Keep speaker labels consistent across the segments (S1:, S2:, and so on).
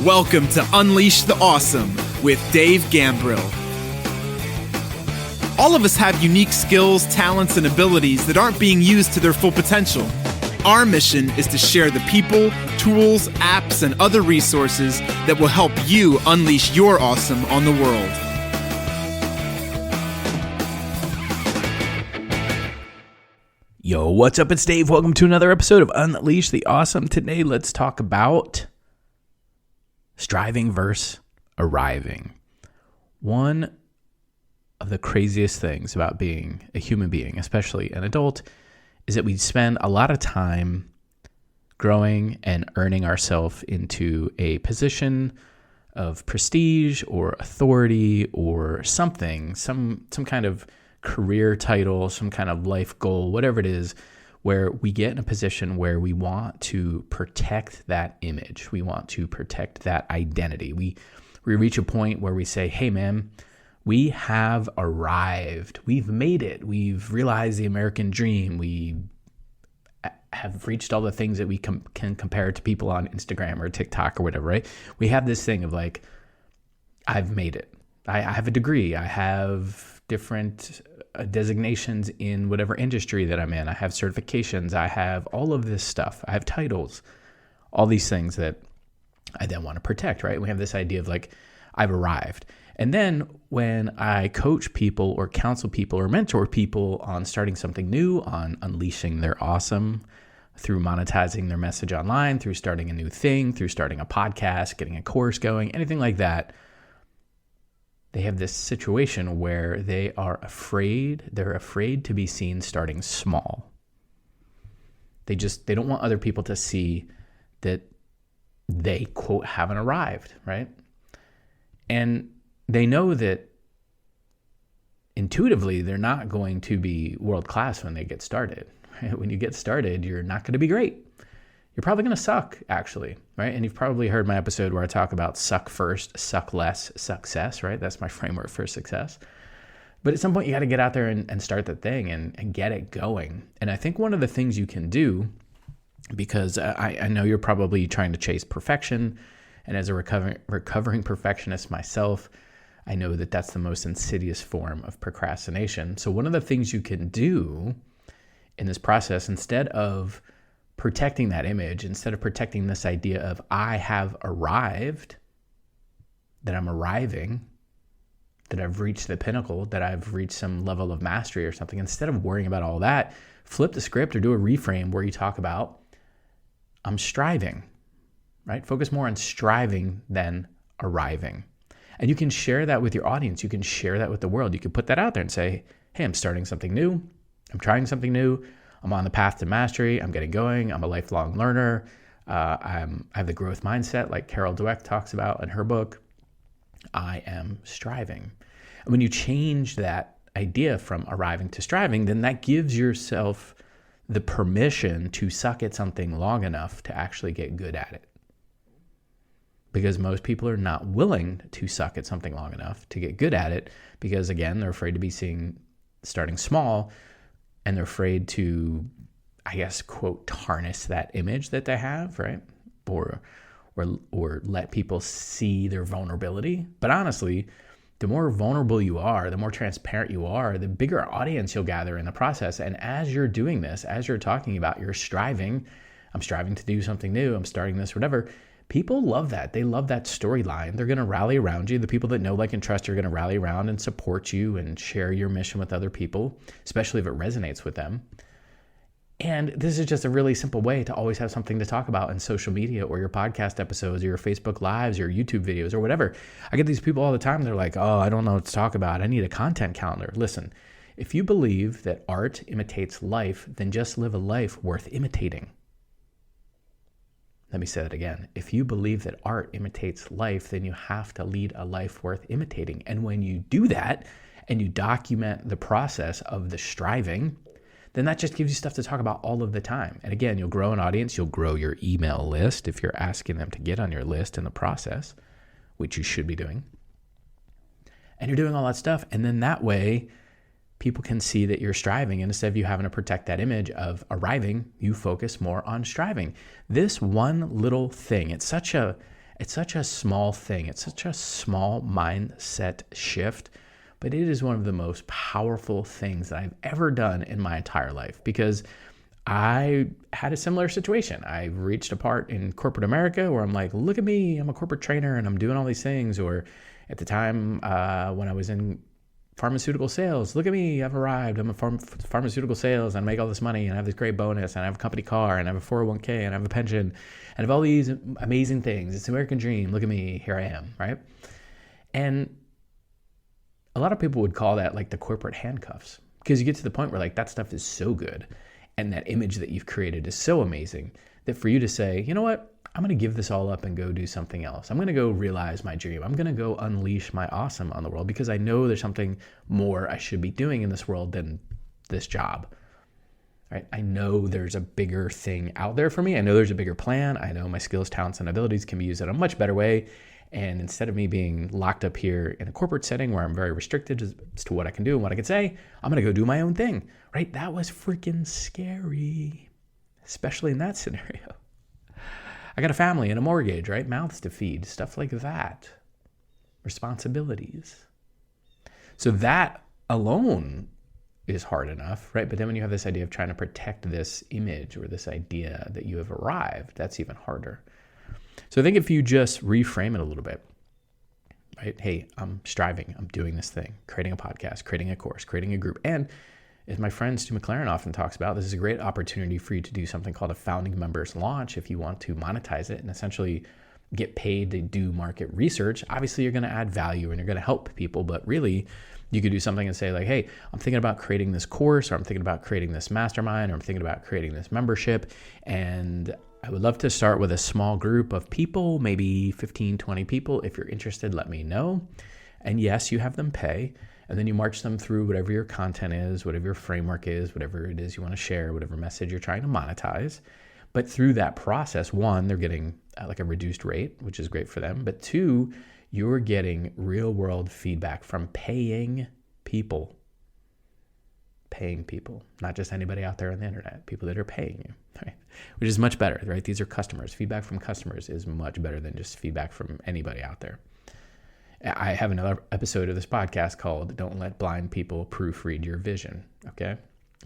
S1: Welcome to Unleash the Awesome with Dave Gambrill. All of us have unique skills, talents, and abilities that aren't being used to their full potential. Our mission is to share the people, tools, apps, and other resources that will help you unleash your awesome on the world.
S2: Yo, what's up? It's Dave. Welcome to another episode of Unleash the Awesome. Today, let's talk about striving versus arriving. One of the craziest things about being a human being, especially an adult, is that we spend a lot of time growing and earning ourselves into a position of prestige or authority or something, some kind of career title, some kind of life goal, whatever it is, where we get in a position where we want to protect that image. We want to protect that identity. We reach a point where we say, hey man, we have arrived. We've made it. We've realized the American dream. We have reached all the things that we can compare to people on Instagram or TikTok or whatever, right? We have this thing of like, I've made it. I have a degree. I have different designations in whatever industry that I'm in. I have certifications. I have all of this stuff. I have titles, all these things that I then want to protect, right? We have this idea of like, I've arrived. And then when I coach people or counsel people or mentor people on starting something new, on unleashing their awesome through monetizing their message online, through starting a new thing, through starting a podcast, getting a course going, anything like that, they have this situation where they are afraid. They're afraid to be seen starting small. They don't want other people to see that they, quote, haven't arrived, right? And they know that intuitively they're not going to be world class when they get started. Right? When you get started, you're not going to be great. You're probably going to suck, actually, right? And you've probably heard my episode where I talk about suck first, suck less, success, right? That's my framework for success. But at some point, you got to get out there and start the thing and get it going. And I think one of the things you can do, because I know you're probably trying to chase perfection, and as a recovering perfectionist myself, I know that that's the most insidious form of procrastination. So one of the things you can do in this process, instead of protecting that image, instead of protecting this idea of I have arrived, that I'm arriving, that I've reached the pinnacle, that I've reached some level of mastery or something, instead of worrying about all that, flip the script or do a reframe where you talk about I'm striving, right? Focus more on striving than arriving. And you can share that with your audience. You can share that with the world. You can put that out there and say, hey, I'm starting something new. I'm trying something new. I'm on the path to mastery. I'm getting going. I'm a lifelong learner. I have the growth mindset like Carol Dweck talks about in her book. I am striving. And when you change that idea from arriving to striving, then that gives yourself the permission to suck at something long enough to actually get good at it. Because most people are not willing to suck at something long enough to get good at it because, again, they're afraid to be seen starting small. And they're afraid to, I guess, quote, tarnish that image that they have, right? Or let people see their vulnerability. But honestly, the more vulnerable you are, the more transparent you are, the bigger audience you'll gather in the process. And as you're doing this, as you're talking about, you're striving, I'm striving to do something new, I'm starting this, whatever. People love that. They love that storyline. They're going to rally around you. The people that know, like, and trust you are going to rally around and support you and share your mission with other people, especially if it resonates with them. And this is just a really simple way to always have something to talk about in social media or your podcast episodes or your Facebook Lives or YouTube videos or whatever. I get these people all the time. They're like, oh, I don't know what to talk about. I need a content calendar. Listen, if you believe that art imitates life, then just live a life worth imitating. Let me say that again. If you believe that art imitates life, then you have to lead a life worth imitating. And when you do that and you document the process of the striving, then that just gives you stuff to talk about all of the time. And again, you'll grow an audience. You'll grow your email list if you're asking them to get on your list in the process, which you should be doing. And you're doing all that stuff. And then that way, people can see that you're striving. And instead of you having to protect that image of arriving, you focus more on striving. This one little thing, it's such an It's such a small thing. It's such a small mindset shift, but it is one of the most powerful things that I've ever done in my entire life, because I had a similar situation. I reached a part in corporate America where I'm like, look at me, I'm a corporate trainer and I'm doing all these things. Or at the time when I was in pharmaceutical sales, look at me, I've arrived, I'm a pharmaceutical sales and I make all this money and I have this great bonus and I have a company car and I have a 401k and I have a pension and I have all these amazing things. It's the American dream. Look at me, here I am, right? And a lot of people would call that like the corporate handcuffs, because you get to the point where like that stuff is so good and that image that you've created is so amazing that for you to say, you know what, I'm going to give this all up and go do something else. I'm going to go realize my dream. I'm going to go unleash my awesome on the world because I know there's something more I should be doing in this world than this job. Right? I know there's a bigger thing out there for me. I know there's a bigger plan. I know my skills, talents, and abilities can be used in a much better way. And instead of me being locked up here in a corporate setting where I'm very restricted as to what I can do and what I can say, I'm going to go do my own thing, right? That was freaking scary, especially in that scenario. I got a family and a mortgage, right? Mouths to feed, stuff like that. Responsibilities. So that alone is hard enough, right? But then when you have this idea of trying to protect this image or this idea that you have arrived, that's even harder. So I think if you just reframe it a little bit, right? Hey, I'm striving, I'm doing this thing, creating a podcast, creating a course, creating a group. And as my friend Stu McLaren often talks about, this is a great opportunity for you to do something called a founding members launch if you want to monetize it and essentially get paid to do market research. Obviously, you're going to add value and you're going to help people, but really you could do something and say like, hey, I'm thinking about creating this course, or I'm thinking about creating this mastermind, or I'm thinking about creating this membership. And I would love to start with a small group of people, maybe 15, 20 people. If you're interested, let me know. And yes, you have them pay. And then you march them through whatever your content is, whatever your framework is, whatever it is you want to share, whatever message you're trying to monetize. But through that process, one, they're getting like a reduced rate, which is great for them. But two, you're getting real world feedback from paying people, not just anybody out there on the internet, people that are paying you, right? Which is much better, right? These are customers. Feedback from customers is much better than just feedback from anybody out there. I have another episode of this podcast called Don't Let Blind People Proofread Your Vision, okay?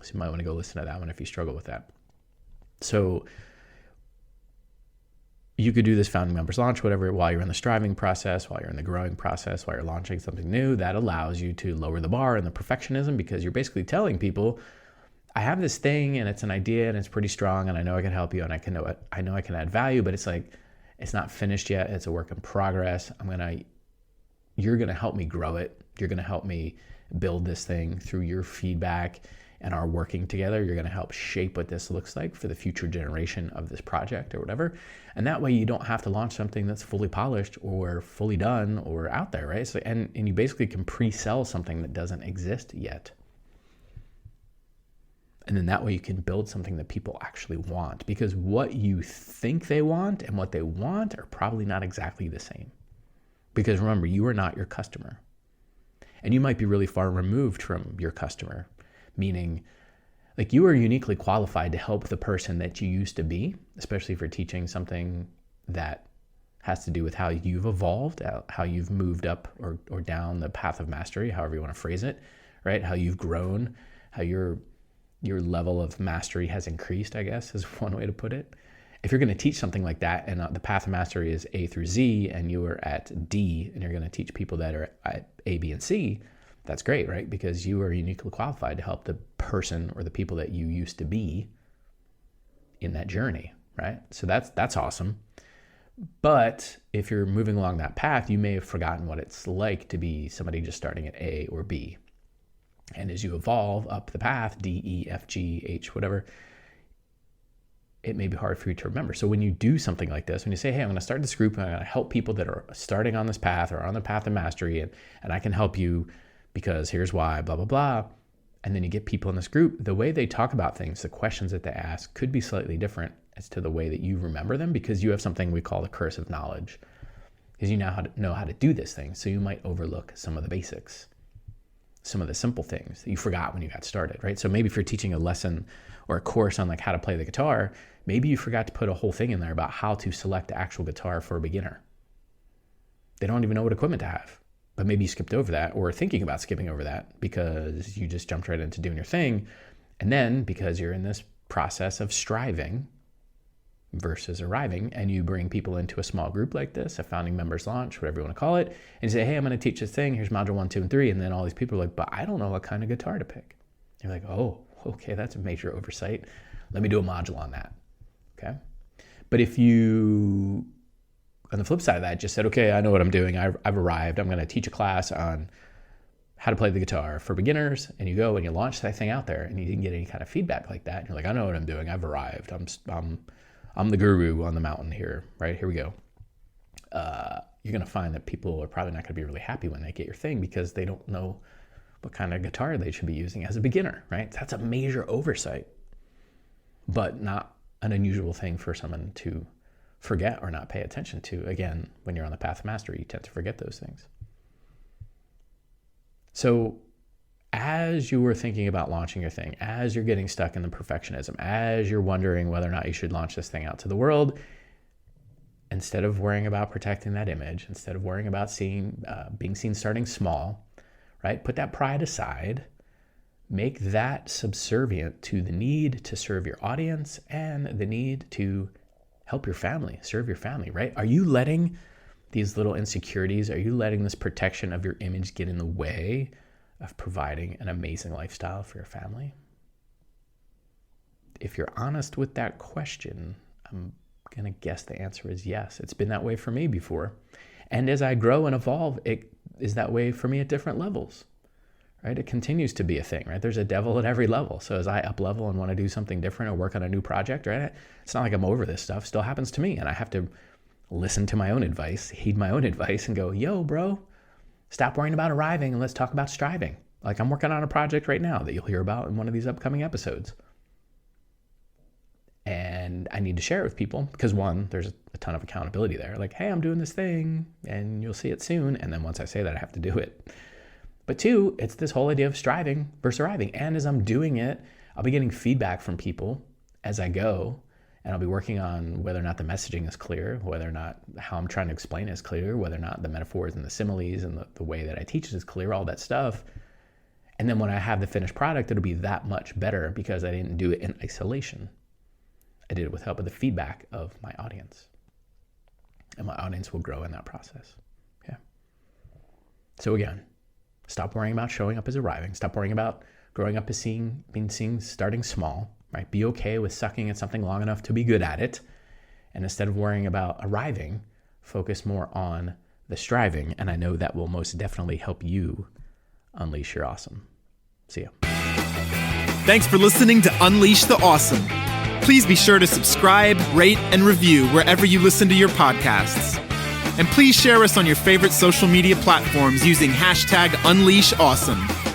S2: So you might want to go listen to that one if you struggle with that. So you could do this founding members launch, whatever, while you're in the striving process, while you're in the growing process, while you're launching something new. That allows you to lower the bar and the perfectionism, because you're basically telling people, I have this thing and it's an idea and it's pretty strong and I know I can help you and I know I can add value, but it's like, it's not finished yet. It's a work in progress. You're going to help me grow it. You're going to help me build this thing through your feedback and our working together. You're going to help shape what this looks like for the future generation of this project or whatever. And that way you don't have to launch something that's fully polished or fully done or out there, right? So, and you basically can pre-sell something that doesn't exist yet. And then that way you can build something that people actually want, because what you think they want and what they want are probably not exactly the same. Because remember, you are not your customer. And you might be really far removed from your customer, meaning like you are uniquely qualified to help the person that you used to be, especially if you're teaching something that has to do with how you've evolved, how you've moved up or down the path of mastery, however you want to phrase it, right? How you've grown, how your level of mastery has increased, I guess, is one way to put it. If you're going to teach something like that and the path of mastery is A through Z and you are at D and you're going to teach people that are at A, B, and C, that's great, right? Because you are uniquely qualified to help the person or the people that you used to be in that journey, right? So that's awesome. But if you're moving along that path, you may have forgotten what it's like to be somebody just starting at A or B. And as you evolve up the path, D, E, F, G, H, whatever, it may be hard for you to remember. So when you do something like this, when you say, hey, I'm going to start this group and I'm going to help people that are starting on this path or on the path of mastery, and I can help you because here's why, blah, blah, blah. And then you get people in this group, the way they talk about things, the questions that they ask could be slightly different as to the way that you remember them, because you have something we call the curse of knowledge, because you now know how to do this thing. So you might overlook some of the basics, some of the simple things that you forgot when you got started, right? So maybe if you're teaching a lesson or a course on like how to play the guitar, maybe you forgot to put a whole thing in there about how to select the actual guitar for a beginner. They don't even know what equipment to have. But maybe you skipped over that or thinking about skipping over that because you just jumped right into doing your thing. And then because you're in this process of striving versus arriving, and you bring people into a small group like this, a founding members launch, whatever you want to call it, and you say, hey, I'm going to teach this thing. Here's module 1, 2, and 3. And then all these people are like, but I don't know what kind of guitar to pick. You're like, oh, okay, that's a major oversight. Let me do a module on that. Okay. But if you, on the flip side of that, just said, okay, I know what I'm doing. I've arrived. I'm going to teach a class on how to play the guitar for beginners. And you go and you launch that thing out there and you didn't get any kind of feedback like that. And you're like, I know what I'm doing. I've arrived. I'm the guru on the mountain here, right? Here we go. You're going to find that people are probably not going to be really happy when they get your thing because they don't know what kind of guitar they should be using as a beginner, right? That's a major oversight, but not an unusual thing for someone to forget or not pay attention to. Again, when you're on the path of mastery, you tend to forget those things. So as you were thinking about launching your thing, as you're getting stuck in the perfectionism, as you're wondering whether or not you should launch this thing out to the world, instead of worrying about protecting that image, instead of worrying about being seen starting small, right? Put that pride aside, make that subservient to the need to serve your audience and the need to help your family, serve your family, right? Are you letting these little insecurities, are you letting this protection of your image get in the way of providing an amazing lifestyle for your family? If you're honest with that question, I'm going to guess the answer is yes. It's been that way for me before. And as I grow and evolve, it is that way for me at different levels, right? It continues to be a thing, right? There's a devil at every level. So as I up level and want to do something different or work on a new project, right? It's not like I'm over this stuff. It still happens to me. And I have to listen to my own advice, heed my own advice and go, yo, bro, stop worrying about arriving and let's talk about striving. Like I'm working on a project right now that you'll hear about in one of these upcoming episodes. And I need to share it with people because one, there's a ton of accountability there. Like, hey, I'm doing this thing and you'll see it soon. And then once I say that, I have to do it. But two, it's this whole idea of striving versus arriving. And as I'm doing it, I'll be getting feedback from people as I go. And I'll be working on whether or not the messaging is clear, whether or not how I'm trying to explain it is clear, whether or not the metaphors and the similes and the way that I teach it is clear, all that stuff. And then when I have the finished product, it'll be that much better because I didn't do it in isolation. I did it with help of the feedback of my audience. And my audience will grow in that process. Yeah. So again, stop worrying about showing up as arriving. Stop worrying about growing up as being seen starting small. Right? Be okay with sucking at something long enough to be good at it. And instead of worrying about arriving, focus more on the striving. And I know that will most definitely help you unleash your awesome. See ya.
S1: Thanks for listening to Unleash the Awesome. Please be sure to subscribe, rate, and review wherever you listen to your podcasts. And please share us on your favorite social media platforms using #UnleashAwesome.